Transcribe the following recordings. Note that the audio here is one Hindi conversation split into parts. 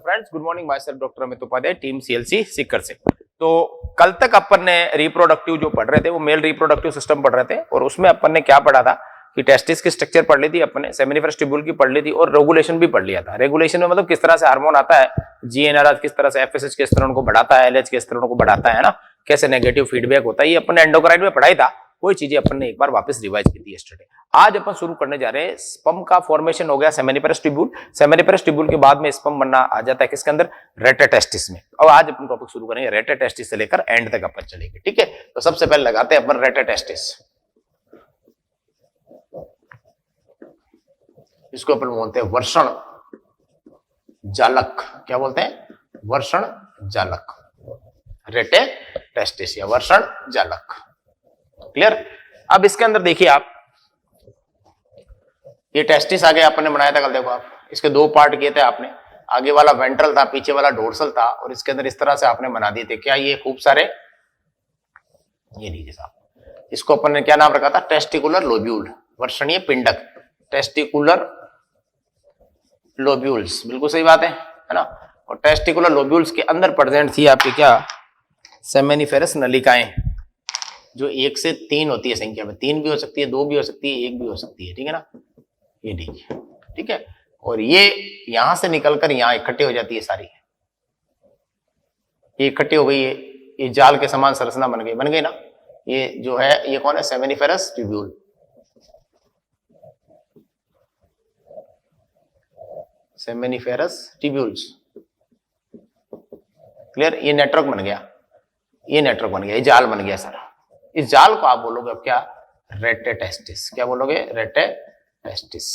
Friends, good morning. Myself doctor Amit Upadhyay, team CLC Sikar से। तो कल तक अपन ने रिप्रोडक्टिव जो पढ़ रहे थे वो मेल रिप्रोडक्टिव सिस्टम पढ़ रहे थे और उसमें अपन ने क्या पढ़ा था कि टेस्टिस की स्ट्रक्चर पढ़ ली थी अपन ने, सेमिनिफरस ट्यूब्यूल की पढ़ ली थी और रेगुलेशन भी पढ़ लिया था। रेगुलेशन में मतलब किस तरह से हार्मोन आता है, जीएनआरएच किस तरह से एफएसएच किस तरह को बढ़ाता है, एलएच किस तरह को बढ़ाता है ना, कैसे नेगेटिव फीडबैक होता है, ये अपन ने एंडोक्राइन में पढ़ाई था। कोई चीजें अपन ने एक बार वापस रिवाइज की थी यस्टरडे। आज अपन शुरू करने जा रहे हैं, स्पर्म का फॉर्मेशन हो गया सेमिनिफरस ट्यूब्यूल। सेमिनिफरस ट्यूब्यूल के बाद में स्पर्म बनना आ जाता है किसके अंदर, रेटेटेस्टिस में। और आज अपन टॉपिक शुरू करेंगे रेटेटेस्टिस से लेकर एंड तक अपन चलेंगे, ठीक है। तो सबसे पहले लगाते हैं अपन रेटेटेस्टिस। इसको अपन बोलते हैं वर्षण जालक। क्या बोलते हैं? वर्षण जालक, रेटेटेस्टिस या वर्षण जालक। क्लियर? अब इसके अंदर देखिए आप, ये टेस्टिस आगे आपने बनाया था कल, देखो आप, इसके दो पार्ट किए थे आपने। आगे वाला वेंट्रल था, पीछे वाला डोर्सल था और इसके अंदर इस तरह से आपने बना दिए थे। क्या ये खूब सारे, ये लीजिए साहब, इसको अपन ने क्या नाम रखा था? टेस्टिकुलर लोब्यूल, वर्षणीय पिंडक, टेस्टिकुलर लोब्यूल्स। बिल्कुल सही बात है ना। और टेस्टिकुलर लोब्यूल्स के अंदर प्रेजेंट थी आपकी क्या? सेमिनिफेरस नलिकाएं, जो 1 से 3 होती है संख्या में। 3 भी हो सकती है, 2 भी हो सकती है, 1 भी हो सकती है, ठीक है ना। ये देखिए, ठीक है। और ये यहां से निकलकर यहां इकट्ठे हो जाती है सारी, ये इकट्ठी हो गई है, ये जाल के समान संरचना बन गई ना। ये जो है, ये कौन है? Seminiferous tubule. Seminiferous tubules, clear? ये नेटवर्क बन गया, ये नेटवर्क बन गया, ये जाल बन गया सारा। इस जाल को आप बोलोगे अब क्या? रेटेटेस्टिस। क्या बोलोगे? रेटेटेस्टिस।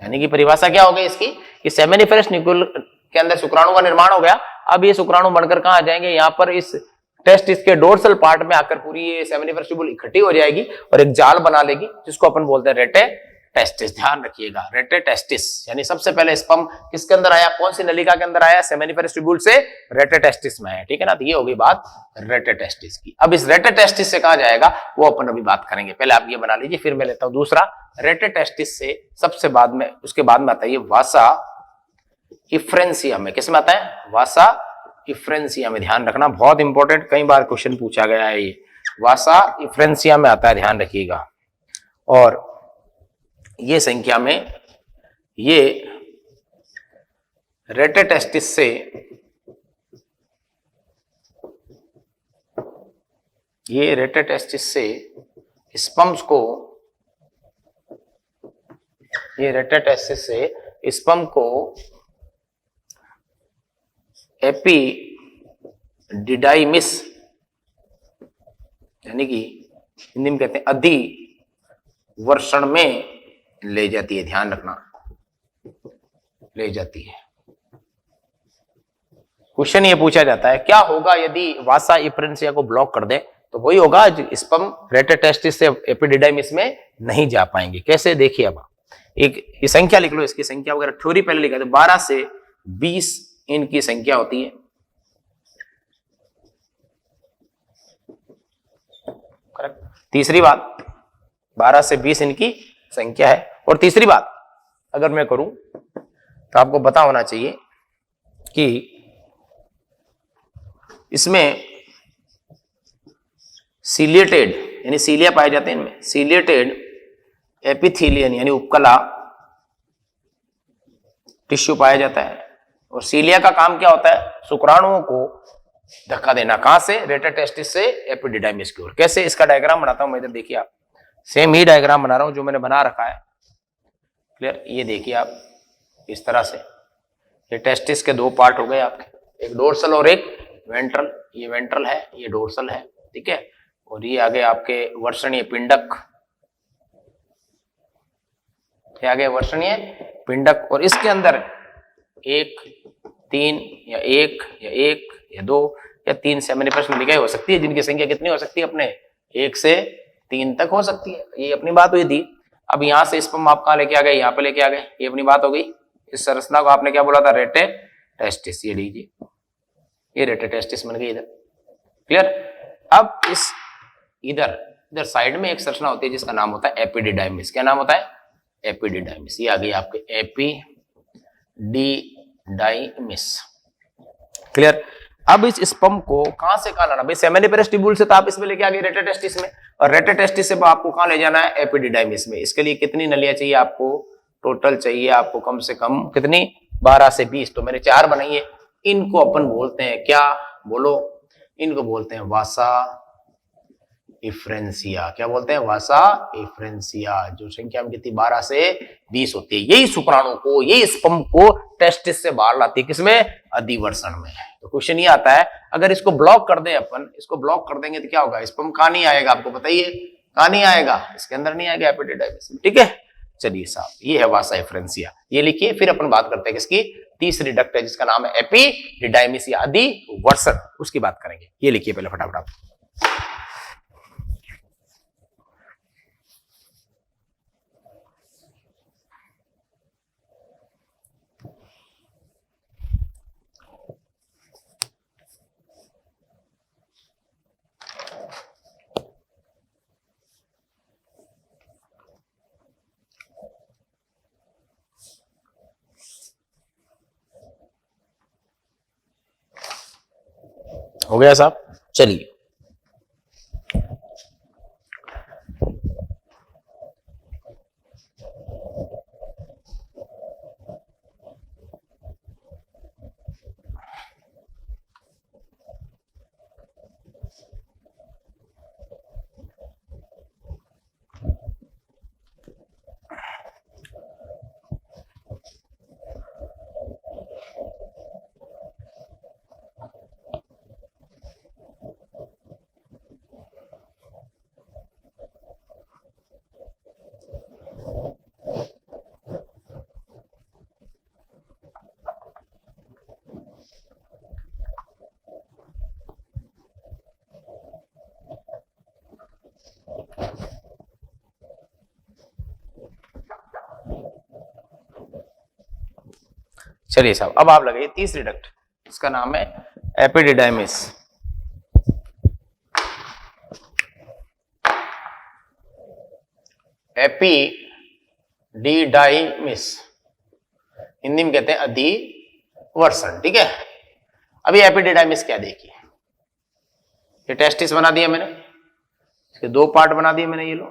यानी कि परिभाषा क्या हो गई इसकी कि सेमिनिफेरस न्यूक्लियस के अंदर शुक्राणु का निर्माण हो गया। अब ये शुक्राणु बनकर कहां आ जाएंगे? यहां पर इस टेस्टिस के डोर्सल पार्ट में आकर पूरी ये सेमिनिफेरस ट्यूब्यूल इकट्ठी हो जाएगी और एक जाल बना लेगी, जिसको अपन बोलते हैं रेटेटेस्टिस। ध्यान रखिएगा, रेटेटेस्टिस यानी सबसे पहले स्पर्म किसके अंदर आया? कौन सी नलिका के अंदर आया? सेमिनिफेरस ट्यूब्यूल से रेटेटेस्टिस में आया, ठीक है ना। तो ये होगी बात रेटेटेस्टिस की। अब इस रेटेटेस्टिस से कहां जाएगा वो अपन अभी बात करेंगे। पहले आप ये बना लीजिए, फिर मैं लेता हूं दूसरा। रेटेटेस्टिस से सबसे बाद में, उसके बाद में आता है ये वासा इफ्रेंसिया में। किसमें आता है? वासा इफ्रेंसिया में। ध्यान रखना, बहुत इंपॉर्टेंट, कई बार क्वेश्चन पूछा गया है ये। वासा इफ्रेंसिया में आता है, ध्यान रखिएगा। और ये संख्या में, ये रेटेटेस्टिस से, ये रेटेटेस्टिस से स्पर्म्स को, ये रेटेटेस्टिस से स्पर्म को एपिडिडाइमिस, यानी कि हिंदी में कहते हैं अधिवर्षण में ले जाती है। ध्यान रखना, ले जाती है। क्वेश्चन ये पूछा जाता है, क्या होगा यदि वासा इफ्रेंसिया को ब्लॉक कर दे? तो वही होगा, स्पर्म रेटेटेस्टिस से एपिडिडाइमिस में नहीं जा पाएंगे। कैसे? देखिए, अब एक ये संख्या लिख लो, इसकी संख्या वगैरह थ्योरी पहले लिखा था। 12 से 20 इनकी संख्या होती है। करेक्ट। तीसरी बात, 12 से 20 इनकी संख्या है। और तीसरी बात अगर मैं करूं तो आपको पता होना चाहिए कि इसमें सीलिएटेड, यानी सीलिया पाए जाते हैं इनमें, सीलिएटेड एपिथेलियन यानी उपकला टिश्यू पाया जाता है। और सीलिया का काम क्या होता है? शुक्राणुओं को धक्का देना। कहां से? रेटेटेस्टिस से एपिडिडाइमिस की ओर। कैसे? इसका डायग्राम बनाता हूं मैं, इधर देखिए आप, सेम ही डायग्राम बना रहा हूं जो मैंने बना रखा है। क्लियर? ये देखिए आप, इस तरह से ये टेस्टिस के दो पार्ट हो गए आपके, एक डोर्सल और एक वेंट्रल। ये वेंट्रल है, ये डोर्सल है, ठीक है। और ये आगे आपके वर्षणीय पिंडक, ये आगे वर्षणीय पिंडक। और इसके अंदर 1, 3 या 1 या 1 या 2 या 3 सेमिनिफेरस नलिकाएं हो सकती है, जिनकी संख्या कितनी हो सकती है? अपने 1 से 3 तक हो सकती है। ये अपनी बात हुई थी। अब यहां से स्पर्म आप कहां लेके आ गए? यहां पे लेके आ गए, ये अपनी बात हो गई। इस संरचना को आपने क्या बोला था? रेटेटेस्टिस। ये लीजिए, ये रेटेटेस्टिस बन गई इधर। क्लियर? अब इस इधर साइड में एक संरचना होती है जिसका नाम होता है एपिडिडाइमिस। क्या नाम होता है? एपिडिडाइमिस। ये आ गई आपके एपिडिडाइमिस। डाइमिस। क्लियर। अब इस स्पर्म को कहां से कहां लाना भाई, सेमिनिफेरस ट्यूब्यूल से तो आप इसमें लेके आ गए रेट्रोटेस्टिस में, और रेट्रोटेस्टिस से आपको कहां ले जाना है, एपिडिडाइमिस में। इसके लिए कितनी नलियां चाहिए आपको, टोटल चाहिए आपको कम से कम कितनी, 12 से 20। तो मैंने 4 बनाई है। इनको अपन बोलते हैं क्या, बोलो, इनको बोलते हैं वासा इफ्रेंसिया। क्या बोलते हैं, वासा इफ्रेंसिया। जो संख्या में कितनी, 12 से 20 होती है। यही शुक्राणु को, यही स्पर्म को टेस्टिस से बाहर लाती है, किसमें, अधिवर्षण में। तो क्वेश्चन ये आता है, अगर इसको ब्लॉक कर दें अपन, इसको ब्लॉक कर देंगे तो क्या होगा, स्पर्म कहां नहीं आएगा, आपको बताइए कहां नहीं आएगा, इसके अंदर नहीं आएगा, एपिडिडाइमिस में। ठीक है, चलिए साहब, ये है वासा इफ्रेंसिया, ये लिखिए। फिर अपन बात करते हैं किसकी, तीसरी डक्ट है जिसका नाम है एपिडिडाइमिस या अधिवर्षण, उसकी बात करेंगे। ये लिखिए पहले फटाफट आप। हो गया साहब, चलिए। चलिए साहब, अब आप लगाइए तीसरी डक्ट, इसका नाम है एपिडिडाइमिस। एपिडिडाइमिस हिंदी में कहते हैं अधिवर्षण। ठीक है, अभी एपिडिडाइमिस क्या देखिए, ये टेस्टिस बना दिया मैंने, इसके 2 पार्ट बना दिए मैंने। ये लो,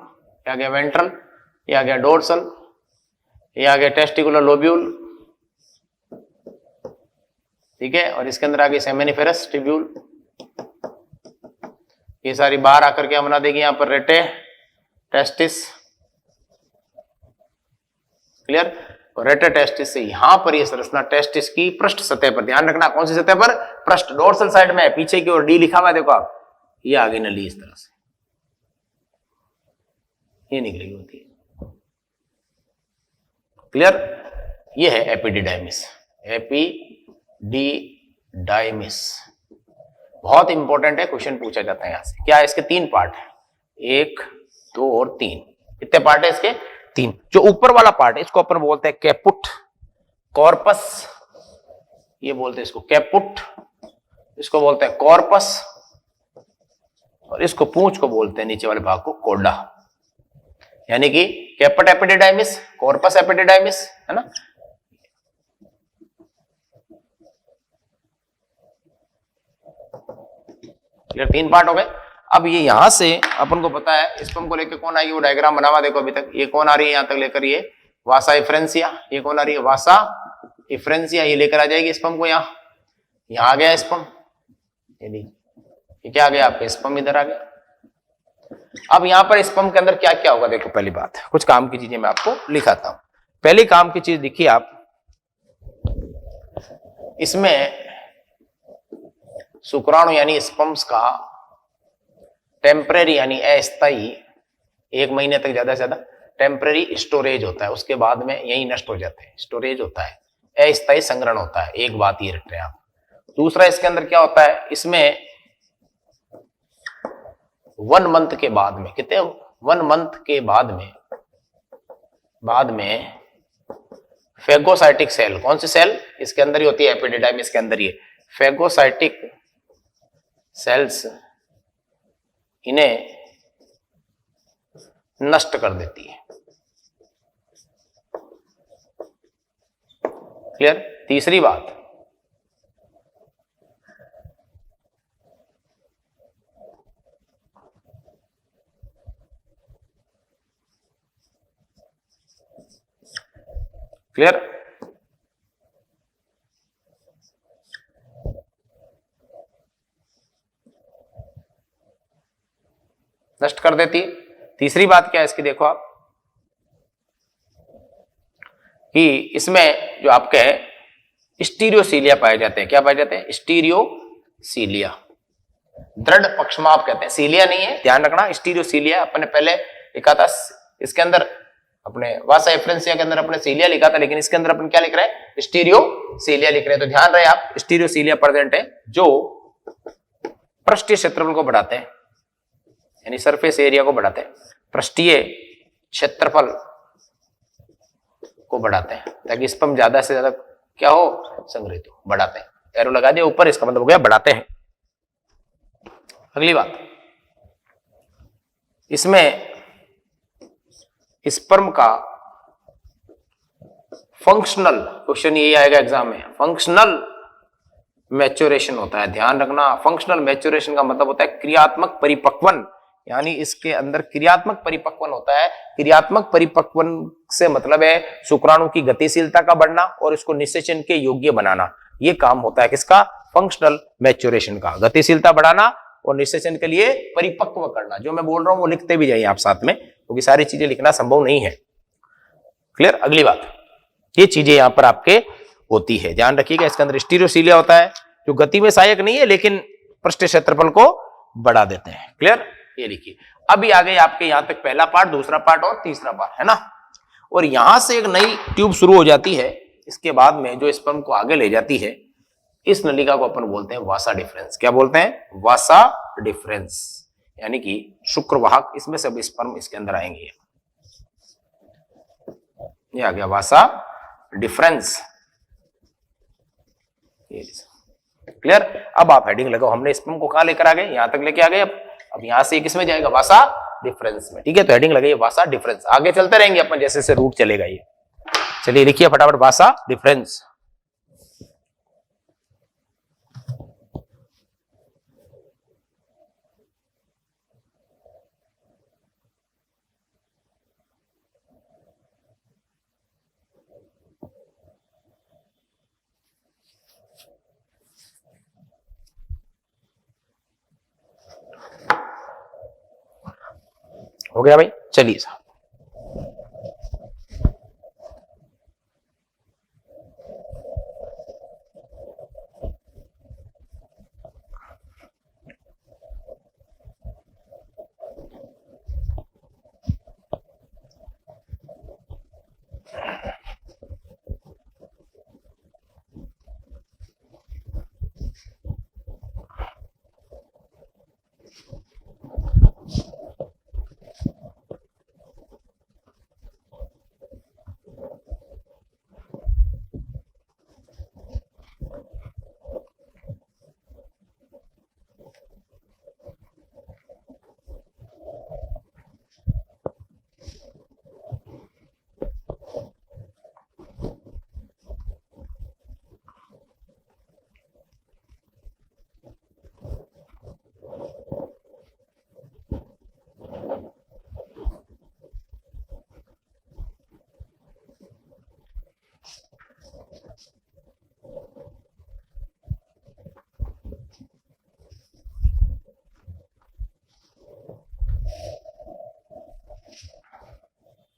ये आ गया वेंट्रल, ये आ गया डोर्सल, ये आ गया टेस्टिकुलर लोब्यूल। ठीक है, और इसके अंदर आ गई सेमिनिफेरस ट्यूब्यूल। ये सारी बाहर आकर क्या बना देगी, यहां पर रेटे टेस्टिस। क्लियर। और रेटे टेस्टिस से यहां पर ये संरचना टेस्टिस की पृष्ठ सतह पर, ध्यान रखना कौन सी सतह पर, पृष्ठ, डोर्सल साइड में है, पीछे की ओर डी लिखा हुआ है, देखो आप, ये आगे नली इस तरह से ये निकलेगी होती है। क्लियर, ये है एपिडिडाइमिस। एपिडिडाइमिस बहुत इंपॉर्टेंट है, क्वेश्चन पूछा जाता है यहां से। क्या है, इसके 3 पार्ट है, 1, 2 और 3। कितने पार्ट है इसके, 3। जो ऊपर वाला पार्ट है इसको अपन बोलते हैं कैपुट कॉर्पस, ये बोलते हैं इसको कैपुट, इसको बोलते हैं कॉर्पस, और इसको पूंछ को बोलते हैं नीचे वाले भाग को कोडा। यानी कि कैपुट एपिडिडाइमिस, कॉर्पस एपिडिडाइमिस, है ना। क्लियर, 3 पार्ट हो गए। अब ये यहां से अपन को पता है स्पर्म को लेकर कौन आई, वो डायग्राम बना हुआ देखो अभी तक। ये कौन आ रही है यहां तक लेकर, ये वासा इफ्रेंसिया। ये कौन आ रही है, वासा इफ्रेंसिया। ये लेकर आ जाएगी स्पर्म को यहां आ गया स्पर्म, ये क्या आ गया आपके, स्पर्म इधर आ गया। अब यहां पर स्पर्म के अंदर क्या क्या होगा, देखो पहली बात कुछ काम की चीजें मैं आपको लिखाता हूं। पहली काम की चीज देखिए आप, इसमें शुक्राणु यानी स्पर्म्स का टेम्परेरी यानी अस्थायी 1 महीने तक ज्यादा से ज्यादा टेम्परेरी स्टोरेज होता है, उसके बाद में यही नष्ट हो जाते हैं। स्टोरेज होता है, अस्थायी संग्रहण होता है, एक बात ये रख रहे हैं आप। दूसरा इसके अंदर क्या होता है, इसमें 1 मंथ के बाद में, कितने 1 मंथ के बाद में फेगोसाइटिक सेल, कौन सी सेल इसके अंदर ही होती है, एपिडिडाइमिस के अंदर ही फेगोसाइटिक सेल्स इन्हें नष्ट कर देती है। क्लियर। तीसरी बात, क्लियर। नष्ट कर देती है। तीसरी बात क्या है इसकी, देखो आप कि इसमें जो आपके स्टीरियोसीलिया पाए जाते हैं। क्या पाए जाते हैं? स्टीरियोसीलिया। दृढ़ पक्षमाप कहते हैं, सीलिया नहीं है, ध्यान रखना। स्टीरियोसीलिया अपने पहले लिखा था, इसके अंदर अपने वासा एफ्रेंसिया के अंदर अपने सीलिया लिखा था, लेकिन इसके अंदर अपन क्या लिख रहे हैं? स्टीरियोसीलिया लिख रहे हैं। तो ध्यान रहे आप, स्टीरियोसीलिया प्रेजेंट है जो पृष्ठीय क्षेत्रफल को बढ़ाते हैं, यानी सरफेस एरिया को बढ़ाते हैं, पृष्ठीय क्षेत्रफल को बढ़ाते हैं, ताकि स्पर्म ज्यादा से ज्यादा क्या हो? संग्रहित हो, बढ़ाते हैं। एरो लगा दिया ऊपर, इसका मतलब हो गया बढ़ाते हैं। अगली बात, इसमें स्पर्म का फंक्शनल, क्वेश्चन ये आएगा एग्जाम में, फंक्शनल मैच्योरेशन होता है। ध्यान रखना, फंक्शनल मैच्योरेशन का मतलब होता है क्रियात्मक परिपक्वन, यानी इसके अंदर क्रियात्मक परिपक्वन होता है। क्रियात्मक परिपक्वन से मतलब है शुक्राणु की गतिशीलता का बढ़ना और इसको निषेचन के योग्य बनाना। ये काम होता है किसका? फंक्शनल मैच्योरेशन का। गतिशीलता बढ़ाना और निषेचन के लिए परिपक्व करना। जो मैं बोल रहा हूं वो लिखते भी जाइए आप साथ में, क्योंकि सारी चीजें लिखना संभव नहीं है। क्लियर। अगली बात, ये चीजें यहां पर आपके होती है, ध्यान रखिएगा। इसके अंदर स्टीरियोसीलिया होता है जो गति में सहायक नहीं है, लेकिन पृष्ठ क्षेत्रफल को बढ़ा देते हैं। क्लियर, ये लिखिए। अभी आ गए आपके यहां तक पहला पार्ट, दूसरा पार्ट और तीसरा पार्ट, है ना। और यहां से एक नई ट्यूब शुरू हो जाती है, इसके बाद में जो स्पर्म को आगे ले जाती है, इस नलिका को अपन बोलते हैं वासा डिफरेंस। क्या बोलते हैं? वासा डिफरेंस, यानी कि शुक्रवाहक। इसमें सब स्पर्म इसके अंदर आएंगे। ये आ गया वासा डिफरेंस। क्लियर। अब आप हेडिंग लगाओ, हमने स्पर्म को कहां लेकर आ गए? यहां तक लेके आ गए। अब यहां से किसमें जाएगा? वासा डिफरेंस में। ठीक है, तो हेडिंग लगाइए वासा डिफरेंस। आगे चलते रहेंगे अपन, जैसे जैसे रूट चलेगा ये। चलिए लिखिए फटाफट वासा डिफरेंस। हो गया भाई, चलिए साहब।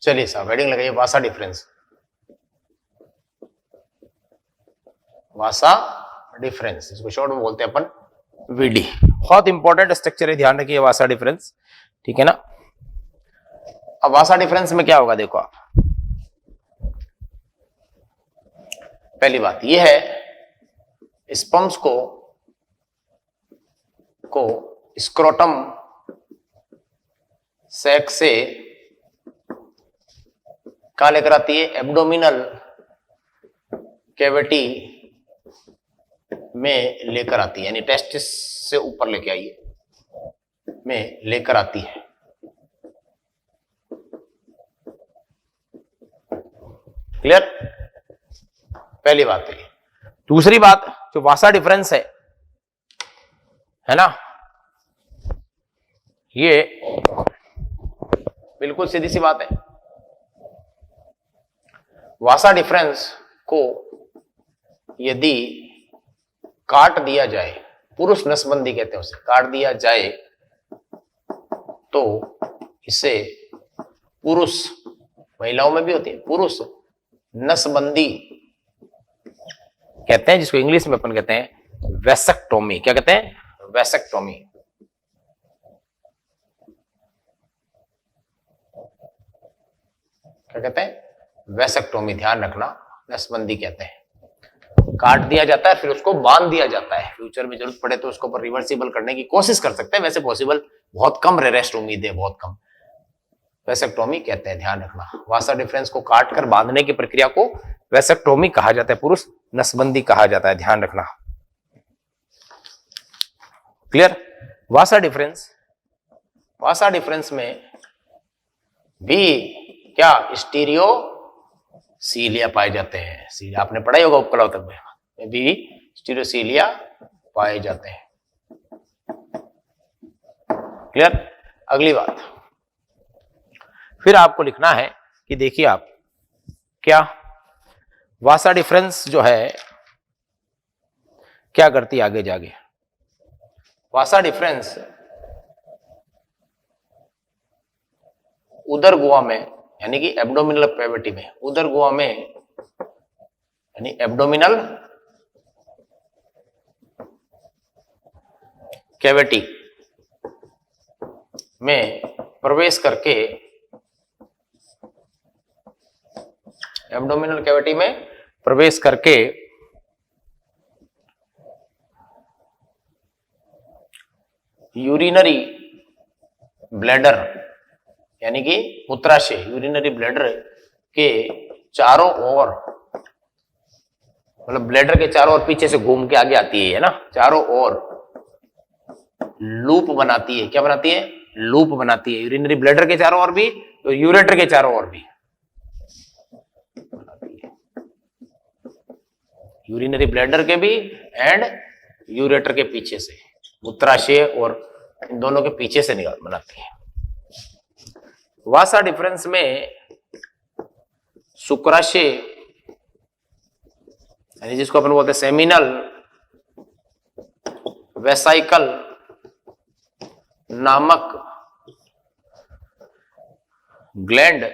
चलिए साहब, हेडिंग लगाइए वासा डिफरेंस। वासा डिफरेंस, इसको शॉर्ट में बोलते हैं अपन वीडी। बहुत इंपॉर्टेंट स्ट्रक्चर है, ध्यान रखिए वासा डिफरेंस। ठीक है ना। अब वासा डिफरेंस में क्या होगा, देखो आप। पहली बात यह है, स्पर्म्स को स्क्रोटम सैक से कहां लेकर आती है? एब्डोमिनल कैविटी में लेकर आती है, यानी टेस्टिस से ऊपर लेके आइए में लेकर आती है। क्लियर। पहली बात तो ये। दूसरी बात, जो वासा डिफरेंस है ना, ये बिल्कुल सीधी सी बात है। वासा डिफरेंस को यदि काट दिया जाए, पुरुष नसबंदी कहते हैं उसे, काट दिया जाए तो इसे पुरुष, महिलाओं में भी होती है पुरुष नसबंदी कहते हैं, जिसको इंग्लिश में अपन कहते हैं वेसेक्टोमी। क्या कहते हैं? वेसेक्टोमी। क्या कहते हैं? वेसेक्टोमी। ध्यान रखना, नसबंदी कहते हैं। काट दिया जाता है, फिर उसको बांध दिया जाता है। फ्यूचर में जरूरत पड़े तो उसको पर रिवर्सिबल करने की कोशिश कर सकते हैं, वैसे पॉसिबल बहुत कम, रेयरेस्ट उम्मीद है, बहुत कम। वेसेक्टोमी कहते हैं, ध्यान रखना। वासा डिफरेंस को काट कर बांधने की प्रक्रिया को वेसेक्टोमी कहा जाता है, पुरुष नसबंदी कहा जाता है, ध्यान रखना। क्लियर? वासा डिफरेंस में भी क्या स्टीरियो सीलिया पाए जाते हैं। सीलिया आपने पढ़ाई होगा उपकला तक में भी स्टीरियोसीलिया पाए जाते हैं। क्लियर? अगली बात, फिर आपको लिखना है कि देखिए आप क्या वासा डिफरेंस जो है क्या करती है आगे जाके। वासा डिफरेंस उदर गुहा में, यानी कि एब्डोमिनल कैविटी में, उदर गुहा में यानी एब्डोमिनल कैविटी में प्रवेश करके, एब्डोमिनल कैविटी में प्रवेश करके यूरिनरी ब्लैडर यानी कि मूत्राशय, यूरिनरी ब्लैडर के चारों ओर, मतलब ब्लैडर के चारों ओर पीछे से घूम के आगे आती है ना, चारों ओर लूप बनाती है। क्या बनाती है? लूप बनाती है। यूरिनरी ब्लैडर के चारों ओर भी, तो यूरेटर के चारों ओर भी बनाती है। यूरिनरी ब्लैडर के भी एंड यूरेटर के पीछे से, मूत्राशय और इन दोनों के पीछे से निकाल बनाती है। वासा डिफरेंस में शुक्राशय यानी जिसको अपन बोलते हैं सेमिनल वेसाइकल नामक ग्लैंड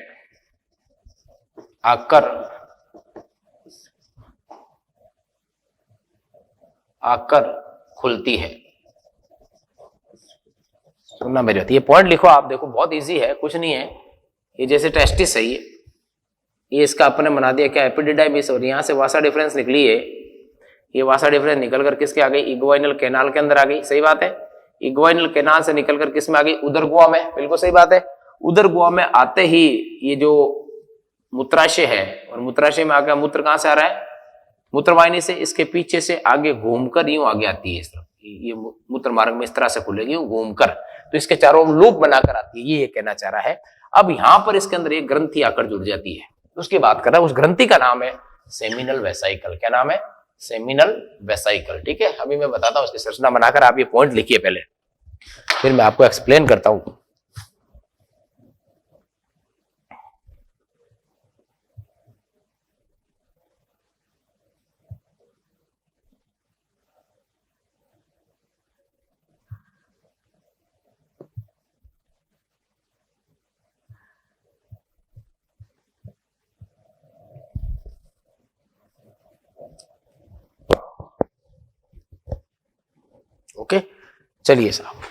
आकर खुलती है। सुनना मेरी बात, ये पॉइंट लिखो आप, देखो बहुत इजी है, कुछ नहीं है। ये जैसे टेस्टिस है, ये इसका अपने बना दिया क्या, एपिडिडाइमिस, और यहां से वासा डिफरेंस निकली है। ये वासा डिफरेंस निकल कर किसके आ गई? इग्वाइनल कैनाल के अंदर आ गई। सही बात है। इग्वाइनल कैनाल से निकलकर किस में आ गई? उदर गुहा में। बिल्कुल सही बात है। उदर गुहा में आते ही ये जो मूत्राशय है, और मूत्राशय में आगे मूत्र कहां से आ रहा है? मूत्रवाहिनी से। इसके पीछे से आगे घूमकर यूं आगे आती है इस तरफ, ये मूत्र मार्ग में इस तरह से खुलेगी यूं घूमकर, तो इसके चारों लूप बनाकर आती है। ये कहना चाह रहा है। अब यहां पर इसके अंदर एक ग्रंथि आकर जुड़ जाती है, उसकी बात कर रहा है। उस ग्रंथि का नाम है सेमिनल वेसाइकल। क्या नाम है? Seminal vesicle. ठीक है, अभी मैं बताता हूं उसकी संरचना बनाकर, आप ये पॉइंट लिखिए पहले, फिर मैं आपको एक्सप्लेन करता हूं। ओके, चलिए साहब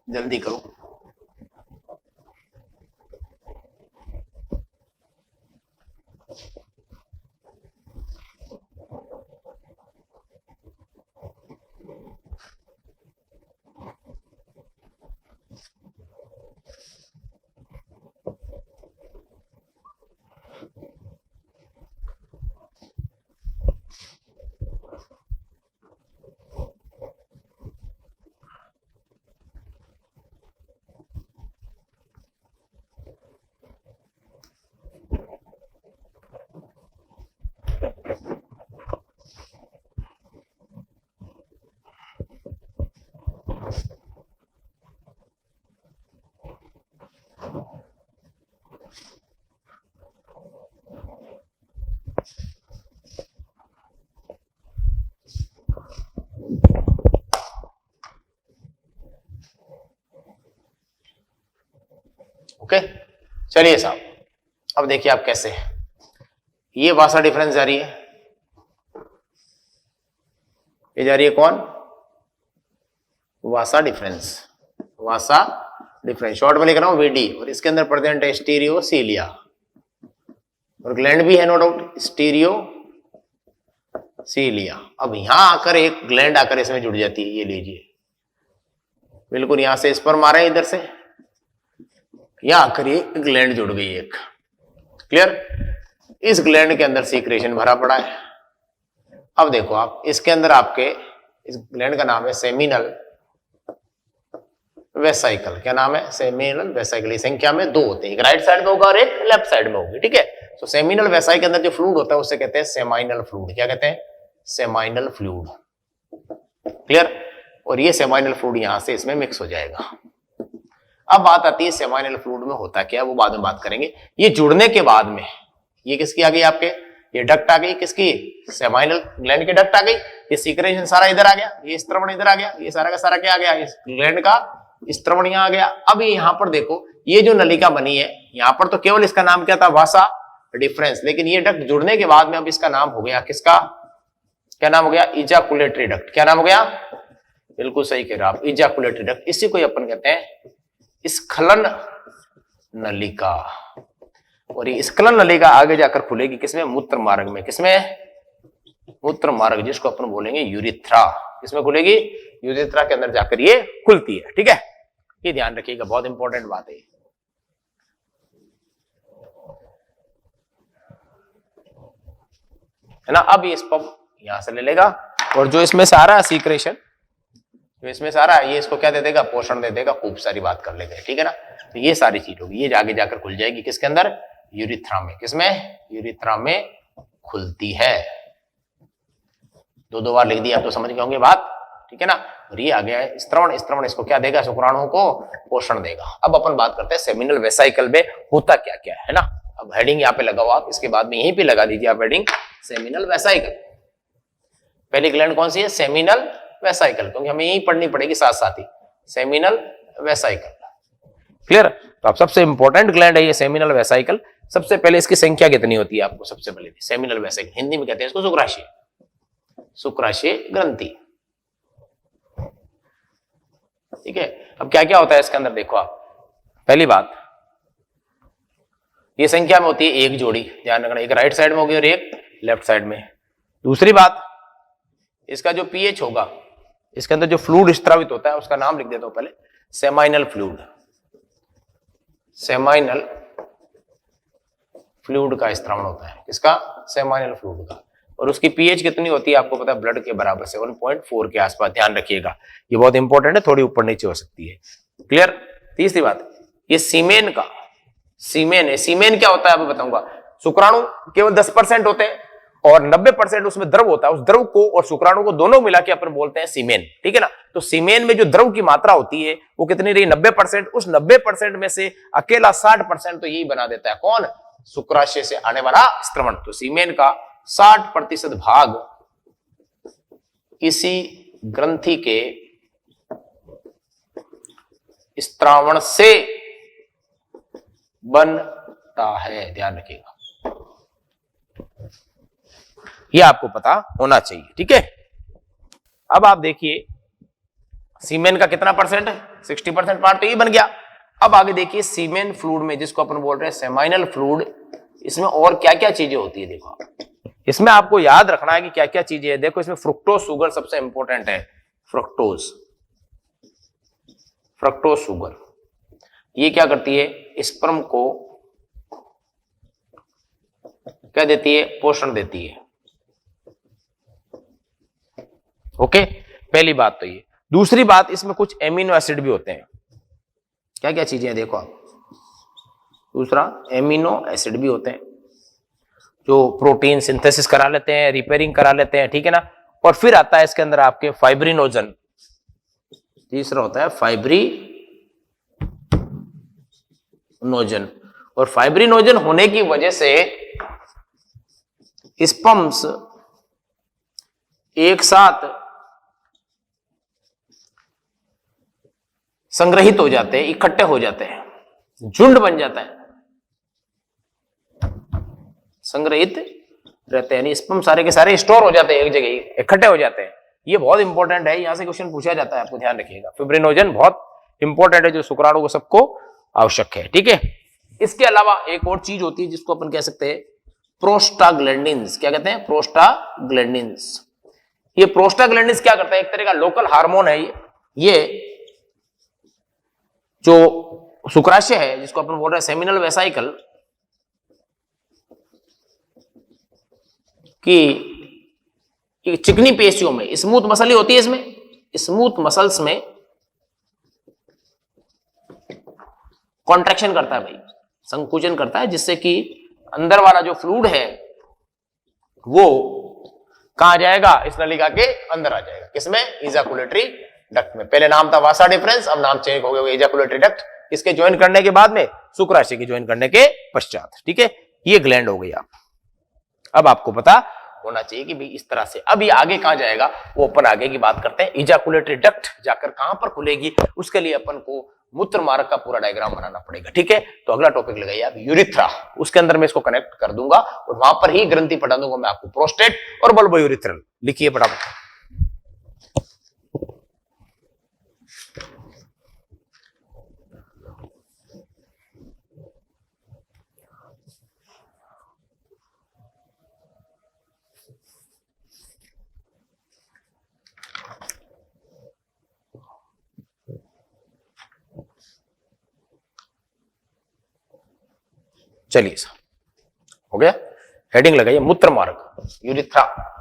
जल्दी करो। ओके, चलिए साहब, अब देखिए आप कैसे, ये वासा डिफरेंस जा रही है, ये जा रही है कौन, वासा डिफरेंस, वासा डिफरेंस शॉर्ट में लिख रहा हूं वीडी, और इसके अंदर प्रेजेंट है स्टीरियोसीलिया, और ग्लैंड भी है नो डाउट स्टीरियोसीलिया। अब यहां आकर एक ग्लैंड आकर इसमें जुड़ जाती है, ये लीजिए बिल्कुल, यहां से स्पर्म आ रहे हैं इधर से, यहां आकर ये ग्लैंड जुड़ गई एक, क्लियर। इस ग्लैंड के अंदर सीक्रेशन भरा पड़ा है। अब देखो आप, इसके अंदर आपके इस ग्लैंड का नाम है सेमिनल वेसाइकल। क्या नाम है, सेमिनल वेसाइकल। ये संख्या में 2 होते हैं, एक राइट साइड में होगा और एक लेफ्ट साइड में होगी, ठीक है। तो सेमिनल वेसाइकल के अंदर जो फ्लूइड होता है उसे कहते हैं सेमाइनल फ्लूइड। क्या कहते हैं, सेमाइनल फ्लूइड, क्लियर। और ये सेमाइनल फ्लूइड यहां से इसमें मिक्स हो जाएगा। अब बात आती है सेमाइनल फ्लूइड में होता क्या है, वो बाद में बात करेंगे। ये जुड़ने के बाद में ये किसकी आ गई आपके, ये डक्ट आ गई, किसकी, सेमाइनल ग्लैंड की डक्ट आ गई। ये सीक्रेशन सारा इधर आ गया, ये स्त्रवण इधर आ गया, ये सारा का सारा क्या आ गया, इस ग्लैंड का स्त्रवण यहां आ गया। अब यहां पर देखो, ये जो नलिका बनी है यहां पर तो केवल इसका नाम क्या था, वासा डिफरेंस, लेकिन ये डक्ट जुड़ने के बाद में अब इसका नाम हो गया किसका, क्या नाम हो गया, इजाकुलेटरी डक्ट। क्या नाम हो गया, बिल्कुल सही कह रहे हो आप, इजाकुलेटरी डक्ट। इसी को अपन कहते हैं स्खलन नलिका। और ये स्खलन नलिका आगे जाकर खुलेगी किसमें, मूत्र मार्ग में। किसमें, मूत्र मार्ग, जिसको अपन बोलेंगे यूरिथ्रा। किसमें खुलेगी, यूरिथ्रा के अंदर जाकर ये खुलती है, ठीक है। ये ध्यान रखिएगा, बहुत इंपॉर्टेंट बात है ना। अब ये स्पर्म यहां से ले लेगा, और जो इसमें सारा सीक्रेशन, जो इसमें सारा है, ये इसको क्या दे देगा, पोषण दे देगा, खूब सारी बात कर लेंगे, ठीक है ना। तो ये सारी चीज होगी, ये आगे जाकर खुल जाएगी किसके अंदर, यूरिथ्रा में। किसमें, यूरिथ्रा में खुलती है। 2 बार लिख दिया आप तो समझ गए होंगे बात, ठीक है ना। और ये आ गया है स्त्रवण, स्त्रवण इसको क्या देगा, शुक्राणुओं को पोषण देगा। अब अपन बात करते हैं सेमिनल वेसाइकल में होता क्या क्या है ना। अब हेडिंग यहाँ पे लगाओ आप, इसके बाद में यहीं पे लगा दीजिए आप हेडिंग सेमिनल वेसाइकल। पहली ग्लैंड कौन सी है, सेमिनल वेसाइकल, क्योंकि हमें यही पढ़नी पड़ेगी साथ साथ ही, सेमिनल वेसाइकल, क्लियर। तो अब सबसे इंपॉर्टेंट ग्लैंड है ये सेमिनल वेसाइकल। सबसे पहले इसकी संख्या कितनी होती है आपको सबसे पहले, सेमिनल वेसाइकल, हिंदी में कहते हैं इसको शुक्राशय, शुक्राशय ग्रंथि, ठीक है। अब क्या क्या होता है इसके अंदर देखो आप, पहली बात, ये संख्या में होती है एक जोड़ी, ध्यान रखना, एक राइट साइड में होगी और एक लेफ्ट साइड में। दूसरी बात, इसका जो पीएच होगा, इसके अंदर जो फ्लूइड स्त्रावित होता है उसका नाम लिख देता हूं पहले, सेमाइनल फ्लूइड। सेमाइनल फ्लूइड का स्त्रावण होता है, किसका, सेमाइनल फ्लूइड का। और उसकी पीएच कितनी होती है आपको पता है, ब्लड के बराबर, 7.4 के आसपास, ध्यान रखिएगा, ये बहुत इंपॉर्टेंट है, थोड़ी ऊपर नीचे हो सकती है, क्लियर। तीसरी बात, ये सीमेन का, सीमेन है, सीमेन क्या होता है अब बताऊंगा। शुक्राणु केवल 10% होते हैं और 90% उसमें द्रव होता है, उस द्रव को और शुक्राणु को दोनों मिला के अपन बोलते हैं सीमेन, ठीक है ना। तो सीमेन में जो द्रव की मात्रा होती है वो कितनी रही, 90%। उस 90% में से अकेला 60% तो यही बना देता है, कौन, शुक्राशय से आने वाला स्त्रवण। तो सीमेन का 60% भाग इसी ग्रंथि के स्त्रावण से बनता है, ध्यान रखिएगा, ये आपको पता होना चाहिए, ठीक है। अब आप देखिए सीमेन का कितना परसेंट है, 60% पार्ट तो ये बन गया। अब आगे देखिए सीमेन फ्लूइड में, जिसको अपन बोल रहे हैं सेमाइनल फ्लूइड, इसमें और क्या क्या चीजें होती है देखो। इसमें आपको याद रखना है कि क्या क्या चीजें है। देखो इसमें फ्रुक्टोज शुगर सबसे इंपॉर्टेंट है, फ्रुक्टोज, फ्रुक्टोज शुगर, ये क्या करती है, स्पर्म को क्या देती है, पोषण देती है, ओके। पहली बात तो ये। दूसरी बात, इसमें कुछ एमिनो एसिड भी होते हैं। क्या क्या चीजें हैं देखो आप, दूसरा एमिनो एसिड भी होते हैं जो प्रोटीन सिंथेसिस करा लेते हैं, रिपेयरिंग करा लेते हैं, ठीक है ना। और फिर आता है इसके अंदर आपके फाइब्रिनोजन, तीसरा होता है फाइब्रिनोजन। और फाइब्रिनोजन होने की वजह से स्पर्म्स एक साथ संग्रहित हो जाते हैं, इकट्ठे हो जाते हैं, झुंड बन जाता है, संग्रहित रहते हैं, यानी स्पर्म सारे के सारे स्टोर हो जाते हैं, एक जगह इकट्ठे हो जाते हैं। ये बहुत इंपॉर्टेंट है, यहां से क्वेश्चन पूछा जाता है, आपको ध्यान रखिएगा। फिब्रिनोजन बहुत इंपॉर्टेंट है, जो शुक्राणु को सबको आवश्यक है, ठीक है। इसके अलावा एक और चीज होती है जिसको अपन कह सकते हैं प्रोस्टाग्लैंडिन्स। क्या कहते हैं? प्रोस्टाग्लैंडिन्स। ये प्रोस्टाग्लैंडिन्स क्या करता है? एक तरह का लोकल हार्मोन है ये जो शुक्राशय है, जिसको अपन बोल रहे हैं सेमिनल वेसाइकल की चिकनी पेशियों में, स्मूथ मसल ही होती है इसमें, स्मूथ मसल्स में कॉन्ट्रैक्शन करता है भाई, संकुचन करता है, जिससे कि अंदर वाला जो फ्लूइड है वो कहां जाएगा? इस नलिका के अंदर आ जाएगा। किसमें? इजाकुलेटरी डक्ट में। पहले नाम था वासा डिफरेंस, अब नाम चेंज हो गया इजाकुलेटरी डक्ट। इसके ज्वाइन करने के बाद में, शुक्राशय के ज्वाइन करने के पश्चात, ठीक है। ये ग्लैंड हो गई। अब आपको पता होना चाहिए कि भाई इस तरह से। अब ये आगे कहां जाएगा वो अपन आगे की बात करते हैं। इजाकुलेटरी डक्ट जाकर कहां पर खुलेगी, उसके लिए अपन को मूत्र मार्ग का पूरा डायग्राम बनाना पड़ेगा, ठीक है। तो अगला टॉपिक लगाइए आप यूरिथ्रा, उसके अंदर मैं इसको कनेक्ट कर दूंगा और वहां पर ही ग्रंथि पढ़ा दूंगा मैं आपको, प्रोस्टेट और बल्बो यूरिथ्रल। लिखिए फटाफट। चलिए हो गया, हेडिंग लगाइए मूत्र मार्ग, यूरिथ्रा।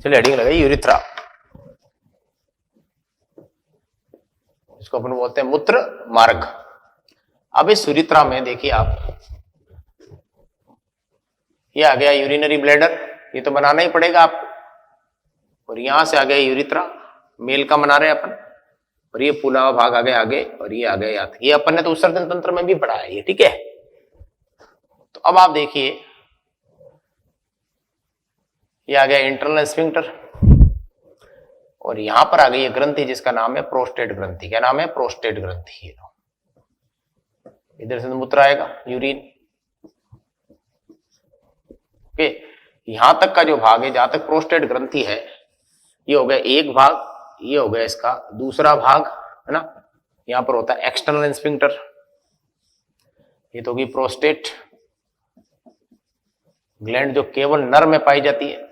चलिए हेडिंग लगाइए यूरिथ्रा, इसको अपन बोलते हैं मूत्र मार्ग। अब इस यूरिथ्रा में देखिए आप, ये आ गया यूरिनरी ब्लैडर, ये तो बनाना ही पड़ेगा आपको, और यहां से आ गया यूरिथ्रा, मेल का बना रहे हैं अपन, और ये पूरा भाग आ गया आगे, और ये आ गया यहाँ तक। ये अपन ने तो उत्सर्जन तंत्र में भी पढ़ा है ये, ठीक है। तो अब आप देखिए, ये आ गया इंटरनल स्फिंक्टर, और यहां पर आ गई ग्रंथि जिसका नाम है प्रोस्टेट ग्रंथि। क्या नाम है? प्रोस्टेट ग्रंथि। इधर से मूत्र आएगा, यूरिन, ओके। यहां तक का जो भाग है, जहां तक प्रोस्टेट ग्रंथि है, ये हो गया एक भाग, ये हो गया इसका दूसरा भाग, है ना। यहां पर होता है एक्सटर्नल स्फिंक्टर, ये तो होगी प्रोस्टेट ग्लैंड, जो केवल नर में पाई जाती है,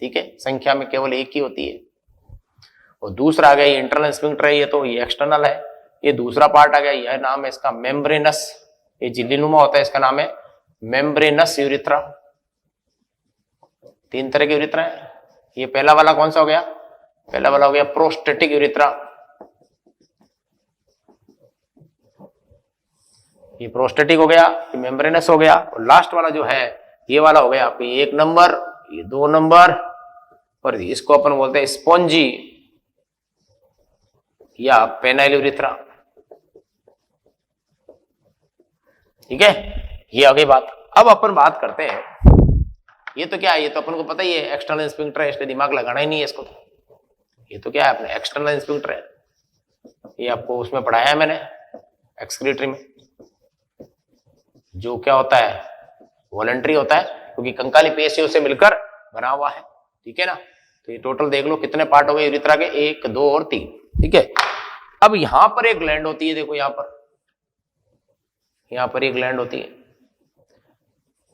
ठीक है, संख्या में केवल एक ही होती है। और दूसरा आ गया ये इंटरनल स्फिंक्टर है, ये तो ये एक्सटर्नल है। ये दूसरा पार्ट आ गया, यह नाम है इसका मेम्ब्रेनस, ये झिल्लीनुमा होता है, इसका नाम है मेम्ब्रेनस यूरिथ्रा। तीन तरह के यूरिथ्रा है। ये पहला वाला कौन सा हो गया? पहला वाला हो गया प्रोस्टेटिक यूरिथ्रा, ये प्रोस्टेटिक हो गया, ये मेम्ब्रेनस हो गया, और लास्ट वाला जो है ये वाला हो गया आपके एक नंबर, ये दो नंबर, और इसको अपन बोलते हैं स्पॉन्जी या पेनाइल यूरिथ्रा, ठीक है। ये हो गई बात। अब अपन बात करते हैं, ये तो क्या है, ये तो अपन को पता ही है, एक्सटर्नल स्फिंक्टर है, इसलिए दिमाग लगाना ही नहीं है इसको। ये तो क्या है अपने एक्सटर्नल स्फिंक्टर है, ये आपको उसमें पढ़ाया है मैंने एक्सक्रीटरी में। जो क्या होता है, वॉलंटरी होता है, क्योंकि कंकाली पेशियों से मिलकर बना हुआ है, ठीक है ना। तो ये टोटल देख लो कितने पार्ट हो गए यूरिथ्रा के, 1 2 और 3, ठीक है। अब यहां पर एक ग्लैंड होती है, देखो यहां पर यहाँ पर एक ग्लैंड होती है,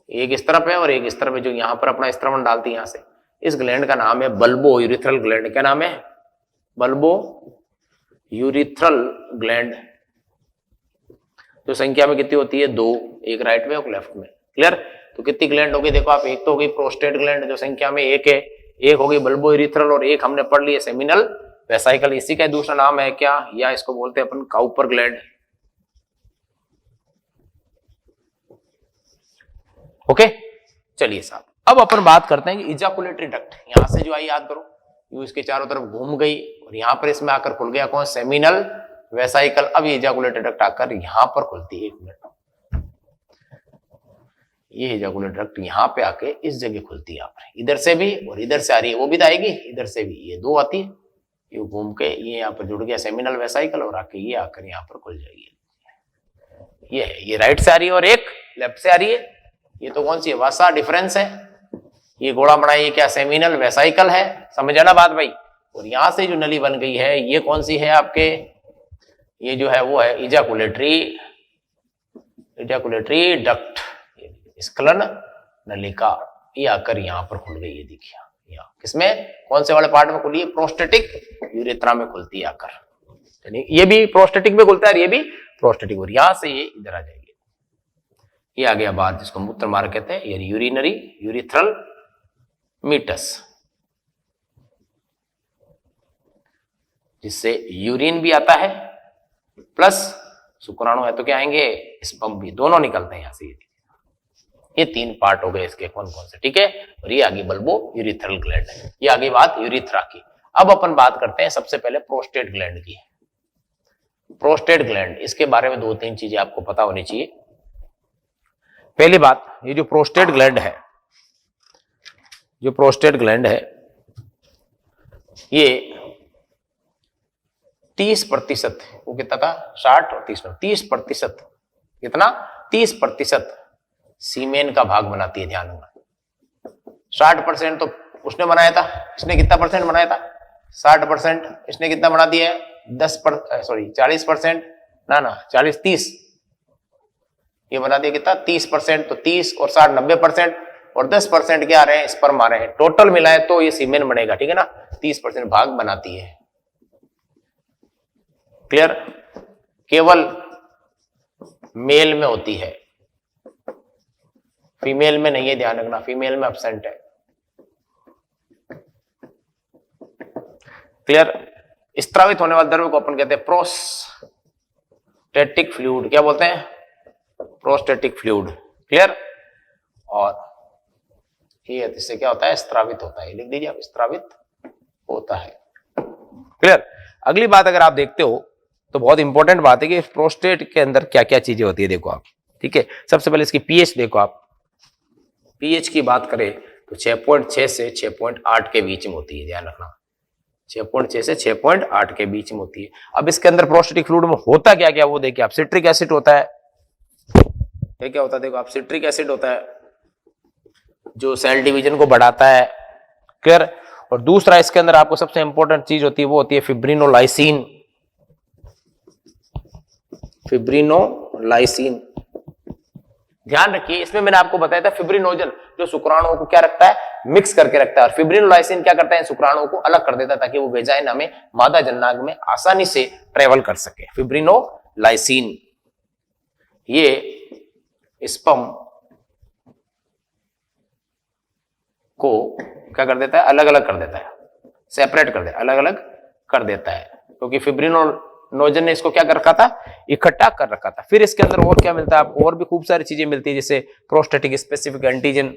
एक इस तरफ है और एक इस तरफ है, जो यहाँ पर अपना स्त्रवन डालती है यहाँ से। इस ग्लैंड का नाम है बल्बो यूरिथ्रल ग्लैंड। क्या नाम है? Bulbo urethral gland. जो संख्या में कितनी होती है? 2, एक राइट में और लेफ्ट में। क्लियर? तो कितनी ग्लैंड होगी देखो आप, एक तो होगी प्रोस्टेट ग्लैंड जो संख्या में 1 है, एक होगी बल्बो यूरिथ्रल और एक हमने पढ़ ली है सेमिनल वेसाइकल। इसी का दूसरा नाम है क्या? या इसको बोलते हैं अपन काउपर ग्लैंड। ओके, चलिए साहब, अब अपन बात करते हैं कि इजाकुलेटरी डक्ट। यहां से जो आई याद करो, यू इसके चारों तरफ घूम गई और यहां पर इसमें आकर खुल गया कौन? Seminal vesicle. अब ये इजाकुलेटरी डक्ट आकर यहां पर खुलती है। 1 मिनट, ये इजाकुलेटरी डक्ट यहां पे आके इस जगह खुलती है, यहाँ पर इधर से भी और इधर से आ रही है, वो भी तो आएगी इधर से भी, ये 2 आती है, ये घूम के ये यहाँ पर जुड़ गया सेमिनल वेसाइकल और आके ये आकर यहाँ पर खुल जाएगी। ये राइट से आ रही है और एक लेफ्ट से आ रही है। ये तो कौन सी है? वासा डिफरेंस है। ये गोला बना, ये क्या? सेमिनल वेसाइकल है। समझ आना बात भाई? और यहां से जो नली बन गई है ये कौन सी है आपके? ये जो है वो है इजाकुलेटरी डक्ट, स्खलन नलिका। ये आकर यहाँ पर खुल गई है, देखिए यहाँ किसमें? कौन से वाले पार्ट में खुली है? प्रोस्टेटिक यूरेथ्रा में खुलती है आकर। ये भी प्रोस्टेटिक में खुलता है, ये भी प्रोस्टेटिक, और यहां से ये इधर आ जाएगी। ये आ गया बात जिसको मूत्र मार्ग कहते हैं, ये यूरिनरी यूरिथ्रल मीटस, जिससे यूरिन भी आता है प्लस शुक्राणु है तो क्या आएंगे? स्पर्म भी, दोनों निकलते हैं यहां से। ये 3 पार्ट हो गए इसके, कौन कौन से? ठीक है। और ये आगे बल्बो यूरिथ्रल ग्लैंड है। ये आगे बात यूरिथ्रा की। अब अपन बात करते हैं सबसे पहले प्रोस्टेट ग्लैंड की। प्रोस्टेट ग्लैंड, इसके बारे में 2-3 चीजें आपको पता होनी चाहिए। पहली बात, ये जो प्रोस्टेट ग्लैंड है, जो प्रोस्टेट ग्लैंड है, ये 30%, वो कितना था? 60 और 30%, कितना? 30% सीमेन का भाग बनाती है। ध्यान रखना, 60% तो उसने बनाया था, इसने कितना परसेंट बनाया था? 60%। इसने कितना बना दिया है? 40%, ना 30, ये बना दिया कितना? 30%। तो 30 और 60 90%, और 10% क्या आ रहे हैं? स्पर्म आ रहे हैं। टोटल मिलाए तो ये सीमेन बनेगा, ठीक है ना? 30% भाग बनाती है। क्लियर? केवल मेल में होती है, फीमेल में नहीं है, ध्यान रखना, फीमेल में एब्सेंट है। क्लियर? स्त्रावित होने वाले द्रव्य को अपन कहते हैं प्रोस्टेटिक फ्लूइड। क्या बोलते हैं? Prostatic fluid. क्लियर? और ये इससे क्या होता है? स्त्रावित होता है। लिख दीजिए आप, स्त्रावित होता है। क्लियर? अगली बात अगर आप देखते हो तो बहुत इंपॉर्टेंट बात है कि प्रोस्टेट के अंदर क्या क्या चीजें होती है, देखो आप। ठीक है, सबसे पहले इसकी पीएच देखो आप। पीएच की बात करें तो 6.6 से 6.8 के बीच में होती है, ध्यान रखना, 6.6 से 6.8 के बीच में होती है। अब इसके अंदर प्रोस्टेटिक फ्लूइड में होता क्या क्या वो देखिए आप। सिट्रिक एसिड होता है, क्या होता है देखो आप, सिट्रिक एसिड होता है जो सेल डिवीजन को बढ़ाता है। क्लियर? और दूसरा इसके अंदर आपको सबसे इंपॉर्टेंट चीज होती है वो होती है फिब्रिनोलाइसिन। फिब्रिनोलाइसिन, ध्यान रखिए, इसमें मैंने आपको बताया था फिब्रिनोजन जो शुक्राणुओं को क्या रखता है? मिक्स करके रखता है, और फिब्रिनोलाइसिन क्या करता है? शुक्राणुओं को अलग कर देता है ताकि वो वेजाइना में, मादा जननांग में आसानी से ट्रेवल कर सके। फिब्रिनोलाइसिन ये स्पर्म को क्या कर देता है? अलग अलग कर देता है, सेपरेट कर देता है, अलग अलग कर देता है, क्योंकि फिब्रिनोजन ने इसको क्या कर रखा था? इकट्ठा कर रखा था। फिर इसके अंदर और क्या मिलता है आपको? और भी खूब सारी चीजें मिलती है, जैसे प्रोस्टेटिक स्पेसिफिक एंटीजन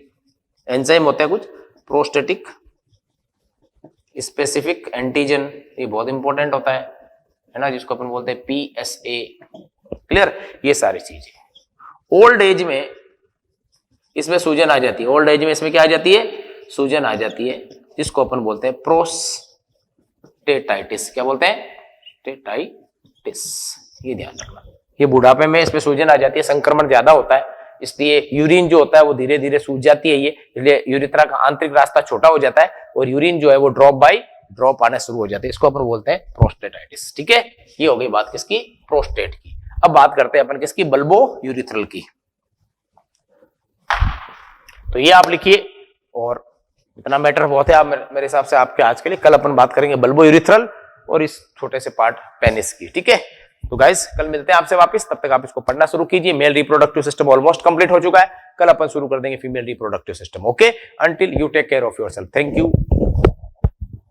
एंजाइम होता है कुछ, प्रोस्टेटिक स्पेसिफिक एंटीजन, ये बहुत इंपॉर्टेंट होता है ना, जिसको अपन बोलते हैं PSA। क्लियर? ये सारी चीजें। ओल्ड एज में इसमें सूजन आ जाती है, ओल्ड एज में इसमें क्या आ जाती है? सूजन आ जाती है, जिसको अपन बोलते हैं प्रोस्टेटाइटिस। क्या बोलते हैं? स्टेटाइटिस। ये ध्यान रखना, ये बुढ़ापे में इसमें सूजन आ जाती है, संक्रमण ज्यादा होता है, इसलिए यूरिन जो होता है वो धीरे धीरे सूज जाती है, ये इसलिए यूरिथ्रा का आंतरिक रास्ता छोटा हो जाता है और यूरिन जो है वो ड्रॉप बाय ड्रॉप आना शुरू हो जाते हैं। इसको अपन बोलते हैं प्रोस्टेटाइटिस। ठीक है, ये हो गई बात किसकी? प्रोस्टेट की। अब बात करते हैं अपन किसकी, बल्बो यूरिथ्रल की। तो ये आप लिखिए, और इतना मैटर बहुत है आप मेरे हिसाब से आपके आज के लिए। कल अपन बात करेंगे बल्बो यूरिथ्रल और इस छोटे से पार्ट पेनिस की, ठीक है। तो गाइस कल मिलते हैं आपसे वापस, तब तक आप इसको पढ़ना शुरू कीजिए। Male reproductive system almost complete हो चुका है, कल अपन शुरू कर देंगे female reproductive system. Okay, until you take care of yourself, thank you.